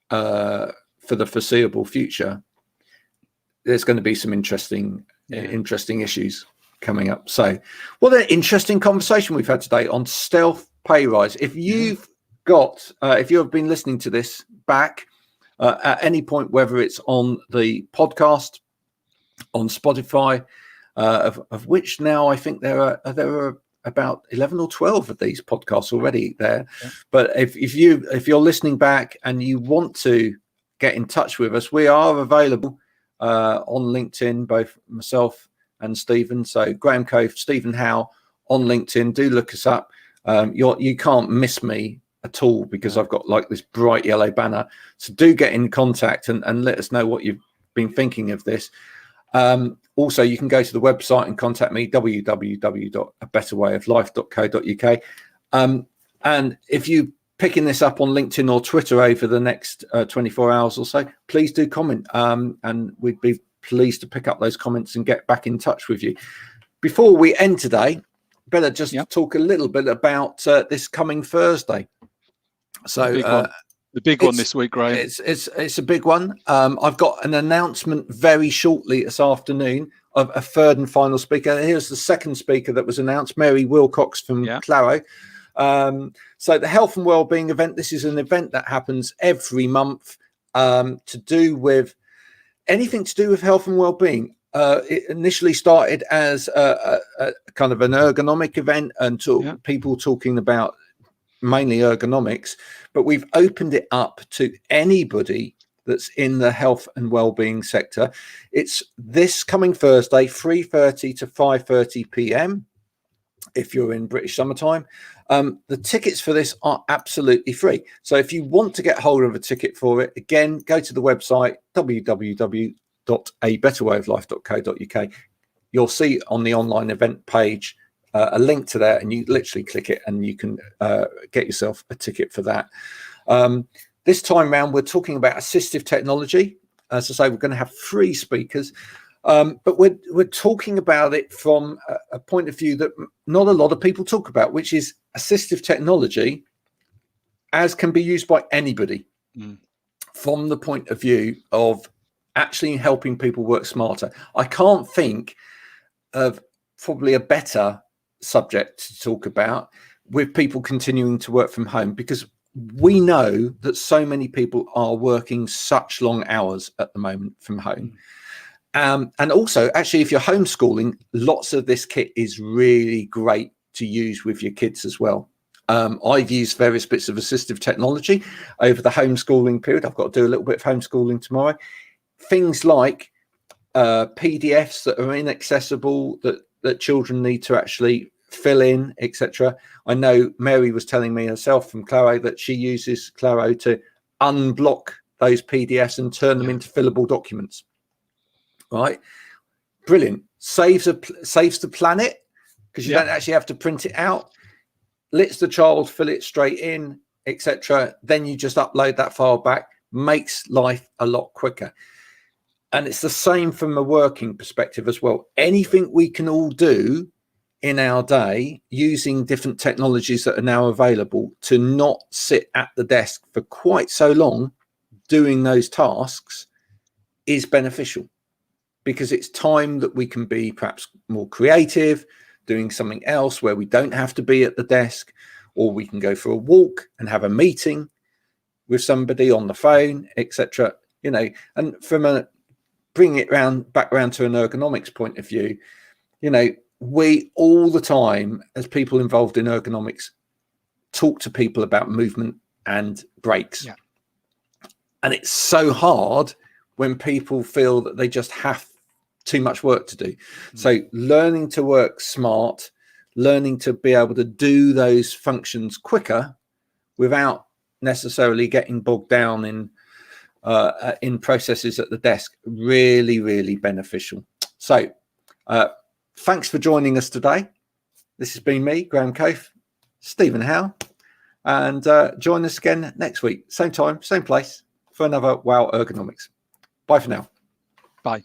for the foreseeable future, there's going to be some interesting issues coming up. So, what an interesting conversation we've had today on stealth pay rise. If you've got, if you have been listening to this back at any point, whether it's on the podcast, on Spotify, of which now I think there are about 11 or 12 of these podcasts already there. Yeah. But if you're listening back and you want to get in touch with us, we are available on LinkedIn, both myself and Stephen. So Graham Cove, Stephen Howe on LinkedIn. Do look us up. You can't miss me at all because I've got like this bright yellow banner. So do get in contact and let us know what you've been thinking of this. Also, you can go to the website and contact me, www.abetterwayoflife.co.uk. And if you're picking this up on LinkedIn or Twitter over the next 24 hours or so, please do comment. And we'd be pleased to pick up those comments and get back in touch with you. Before we end today, better just talk a little bit about this coming Thursday. So the big one this week, Graham. It's a big one. I've got an announcement very shortly this afternoon of a third and final speaker. Here's the second speaker that was announced, Mary Wilcox from Claro. So the health and wellbeing event. This is an event that happens every month to do with anything to do with health and wellbeing. It initially started as a kind of an ergonomic event and people talking about mainly ergonomics, but we've opened it up to anybody that's in the health and well-being sector. It's this coming Thursday, 3:30 to 5:30 p.m. if you're in British summertime. The tickets for this are absolutely free. So if you want to get hold of a ticket for it, again, go to the website www.abetterwayoflife.co.uk. You'll see on the online event page a link to that, and you literally click it and you can get yourself a ticket for that. This time round, we're talking about assistive technology. As I say, we're going to have 3 speakers, but we're talking about it from a point of view that not a lot of people talk about, which is assistive technology as can be used by anybody from the point of view of actually helping people work smarter. I can't think of probably a better subject to talk about with people continuing to work from home, because we know that so many people are working such long hours at the moment from home. And also, actually, if you're homeschooling, lots of this kit is really great to use with your kids as well. I've used various bits of assistive technology over the homeschooling period. I've got to do a little bit of homeschooling tomorrow. Things like PDFs that are inaccessible that children need to actually fill in, etc. I know Mary was telling me herself from Claro that she uses Claro to unblock those PDFs and turn them into fillable documents. Right, brilliant. Saves the planet because you don't actually have to print it out. Lets the child fill it straight in, etc. Then you just upload that file back. Makes life a lot quicker. And it's the same from a working perspective as well. Anything we can all do in our day using different technologies that are now available to not sit at the desk for quite so long doing those tasks is beneficial, because it's time that we can be perhaps more creative, doing something else where we don't have to be at the desk, or we can go for a walk and have a meeting with somebody on the phone, etc. You know, and from a bringing it back around to an ergonomics point of view, you know, we all the time as people involved in ergonomics talk to people about movement and breaks. Yeah. And it's so hard when people feel that they just have too much work to do. So learning to work smart, learning to be able to do those functions quicker without necessarily getting bogged down in processes at the desk, really beneficial. So thanks for joining us today. This has been me, Graham Cofe, Stephen Howe, and join us again next week, same time, same place, for another Wow Ergonomics. Bye for now. Bye.